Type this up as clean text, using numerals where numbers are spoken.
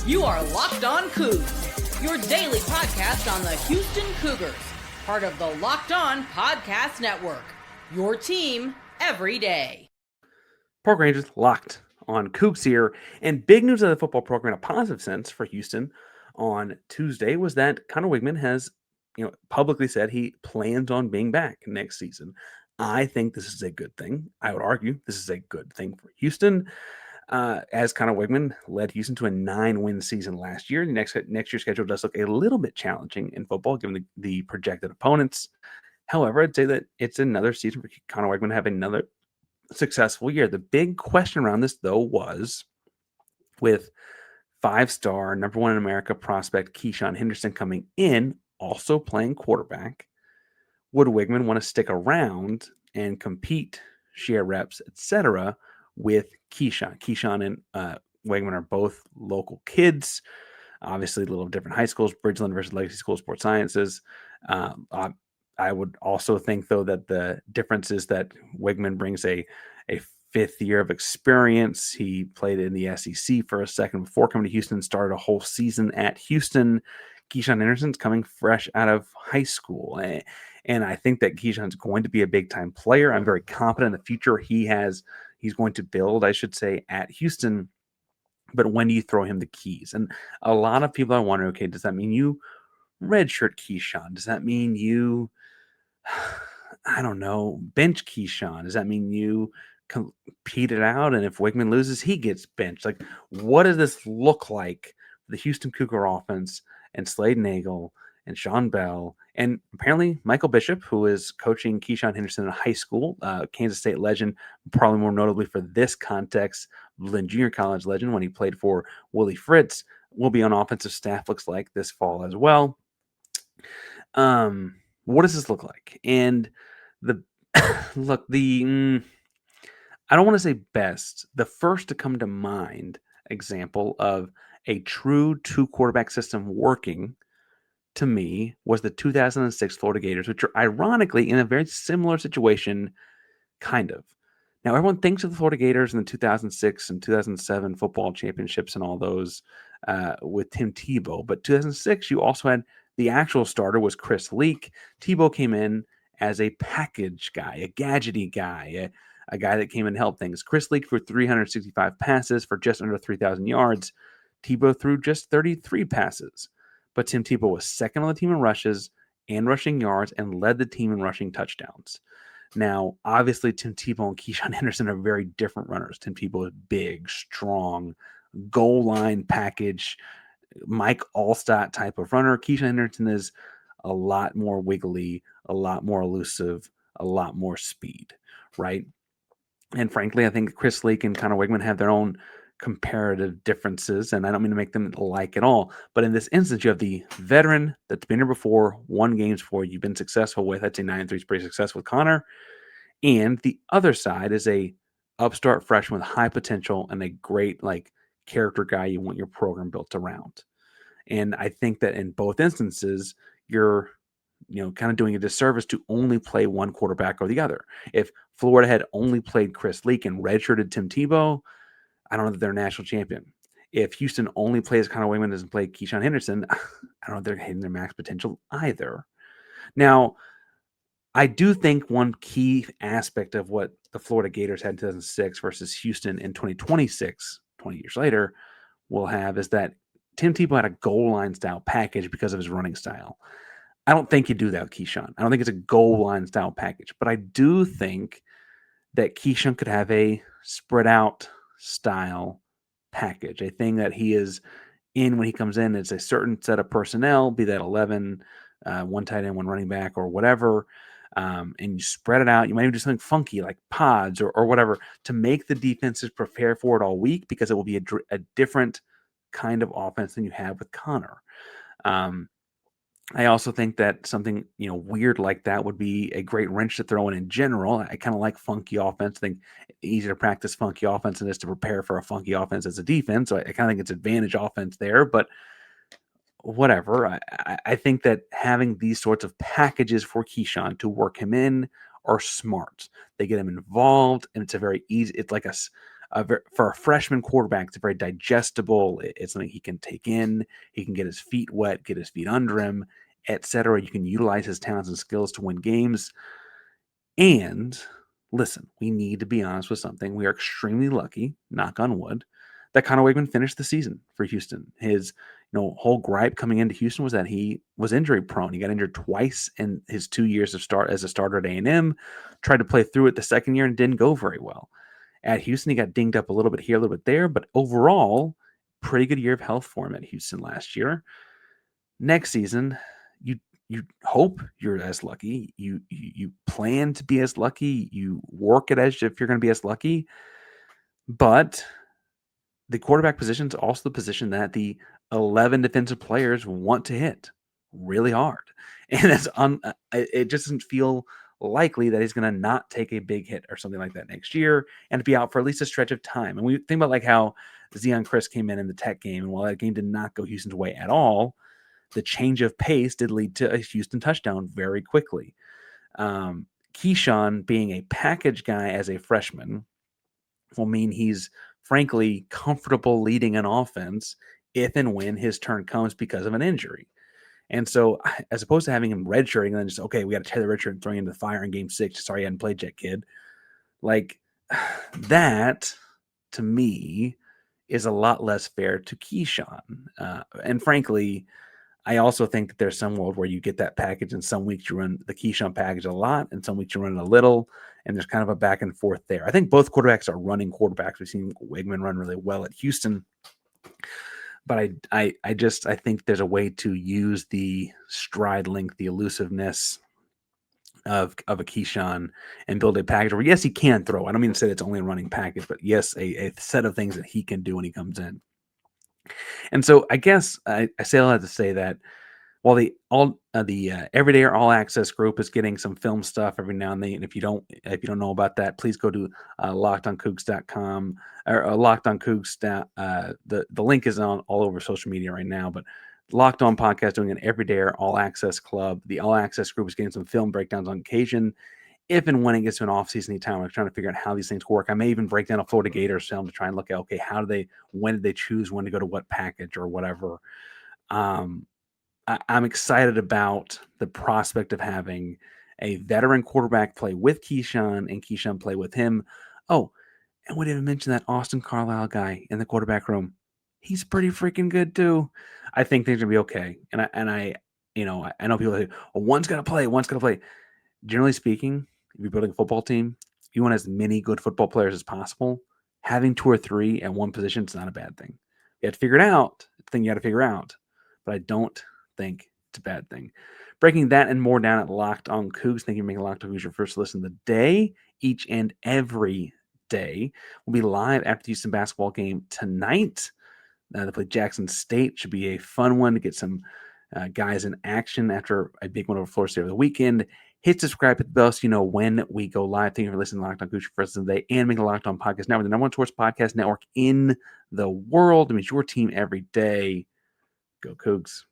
You are Locked On Cougs, your daily podcast on the Houston Cougars, part of the Locked On Podcast Network, your team every day. Park Rangers Locked On Cougs here, and big news of the football program in a positive sense for Houston on Tuesday was that Conner Weigman has, publicly said he plans on being back next season. I think this is a good thing. I would argue this is a good thing for Houston. As Conner Weigman led Houston to a 9-win season last year. Next year's schedule does look a little bit challenging in football, given the projected opponents. However, I'd say that it's another season for Conner Weigman to have another successful year. The big question around this, though, was with 5-star, number one in America prospect Keisean Henderson coming in, also playing quarterback, would Weigman want to stick around and compete, share reps, etc., with Keisean? Keisean and Weigman are both local kids, obviously a little different high schools, Bridgeland versus Legacy School of Sports Sciences. I would also think, though, that the difference is that Weigman brings a fifth year of experience. He played in the SEC for a second before coming to Houston, started a whole season at Houston. Keisean Henderson's coming fresh out of high school. And I think that Keisean's going to be a big-time player. I'm very confident in the future he's going to build, I should say, at Houston. But when do you throw him the keys? And a lot of people are wondering, okay, does that mean you redshirt Keisean? Does that mean you, I don't know, bench Keisean? Does that mean you compete it out, and if Weigman loses, he gets benched? Like, what does this look like for the Houston Cougar offense and Slade Nagel and Sean Bell, and apparently Michael Bishop, who is coaching Keisean Henderson in high school, Kansas State legend, probably more notably for this context, Lynn Junior College legend when he played for Willie Fritz, will be on offensive staff, looks like, this fall as well. What does this look like? And I don't want to say best, the first to come to mind example of a true two-quarterback system working to me was the 2006 Florida Gators, which are ironically in a very similar situation, kind of. Now, everyone thinks of the Florida Gators in the 2006 and 2007 football championships and all those with Tim Tebow. But 2006, you also had the actual starter was Chris Leak. Tebow came in as a package guy, a gadgety guy, a guy that came in and helped things. Chris Leak threw 365 passes for just under 3,000 yards. Tebow threw just 33 passes. But Tim Tebow was second on the team in rushes and rushing yards and led the team in rushing touchdowns. Now, obviously, Tim Tebow and Keisean Henderson are very different runners. Tim Tebow is big, strong, goal line package, Mike Allstott type of runner. Keisean Henderson is a lot more wiggly, a lot more elusive, a lot more speed, right? And frankly, I think Chris Leak and Conner Weigman have their own comparative differences, and I don't mean to make them alike at all. But in this instance, you have the veteran that's been here before, won games for, you've been successful with. I'd say 9-3 is pretty successful with Conor. And the other side is a upstart freshman with high potential and a great character guy you want your program built around. And I think that in both instances, you're kind of doing a disservice to only play one quarterback or the other. If Florida had only played Chris Leak and redshirted Tim Tebow, I don't know that they're a national champion. If Houston only plays Conner Weigman and doesn't play Keisean Henderson, I don't know if they're hitting their max potential either. Now, I do think one key aspect of what the Florida Gators had in 2006 versus Houston in 2026, 20 years later, will have is that Tim Tebow had a goal line style package because of his running style. I don't think you do that with Keisean. I don't think it's a goal line style package, but I do think that Keisean could have a spread out style package, a thing that he is in when he comes in. It's a certain set of personnel, be that 11, one tight end, one running back, or whatever, and you spread it out. You might even do something funky like pods or whatever to make the defenses prepare for it all week, because it will be a different kind of offense than you have with Conor. I also think that something weird like that would be a great wrench to throw in general. I kind of like funky offense. I think easier to practice funky offense than it is to prepare for a funky offense as a defense. So I kind of think it's advantage offense there, but whatever. I think that having these sorts of packages for Keisean to work him in are smart. They get him involved, and it's a very easy. It's like for a freshman quarterback, it's very digestible. It's something he can take in. He can get his feet wet, get his feet under him, etc. You can utilize his talents and skills to win games. And listen, we need to be honest with something. We are extremely lucky, knock on wood, that Conner Weigman finished the season for Houston. His whole gripe coming into Houston was that he was injury prone. He got injured twice in his 2 years of start as a starter at A&M, tried to play through it the second year and didn't go very well. At Houston, he got dinged up a little bit here, a little bit there, but overall, pretty good year of health for him at Houston last year. Next season, you hope you're as lucky. You plan to be as lucky. You work it as if you're going to be as lucky. But the quarterback position is also the position that the 11 defensive players want to hit really hard. And it just doesn't feel likely that he's going to not take a big hit or something like that next year and to be out for at least a stretch of time. And we think about like how Zion Chris came in the Tech game, and while that game did not go Houston's way at all, the change of pace did lead to a Houston touchdown very quickly. Keisean being a package guy as a freshman will mean he's frankly comfortable leading an offense if and when his turn comes because of an injury. And so as opposed to having him redshirting and then just, okay, we got to tear the redshirt and throw him into the fire in game 6. Sorry, I hadn't played yet, kid. Like that, to me, is a lot less fair to Keisean. And frankly, I also think that there's some world where you get that package and some weeks you run the Keisean package a lot and some weeks you run it a little, and there's kind of a back and forth there. I think both quarterbacks are running quarterbacks. We've seen Weigman run really well at Houston, but I think there's a way to use the stride length, the elusiveness of a Keisean and build a package where, yes, he can throw. I don't mean to say it's only a running package, but yes, a set of things that he can do when he comes in. And so I guess I say all that to say that while the Everyday or All Access group is getting some film stuff every now and then, and if you don't know about that, please go to lockedoncougs.com or lockedon-cougs. The link is on all over social media right now, but Locked On Podcast doing an Everyday or All Access club. The All Access group is getting some film breakdowns on occasion. If and when it gets to an off-season time, I'm trying to figure out how these things work. I may even break down a Florida Gators film to try and look at, okay, when did they choose when to go to what package or whatever. I'm excited about the prospect of having a veteran quarterback play with Keisean and Keisean play with him. Oh, and we didn't mention that Austin Carlisle guy in the quarterback room. He's pretty freaking good too. I think things are gonna be okay. And I know people say, well, one's gonna play. Generally speaking, if you're building a football team, you want as many good football players as possible. Having 2 or 3 at one position is not a bad thing. You have to figure it out. It's the thing you got to figure out. But I don't think it's a bad thing. Breaking that and more down at Locked On Cougs. Thank you for making Locked On Cougs your first listen of the day. Each and every day. We'll be live after the Houston basketball game tonight. They play Jackson State. Should be a fun one to get some guys in action after a big one over Florida State over the weekend. Hit subscribe, hit the bell so you know when we go live. Thank you for listening to Locked On Cougs for the day and making Locked On Podcast Network, the number one sports podcast network in the world. It means your team every day. Go Cougs.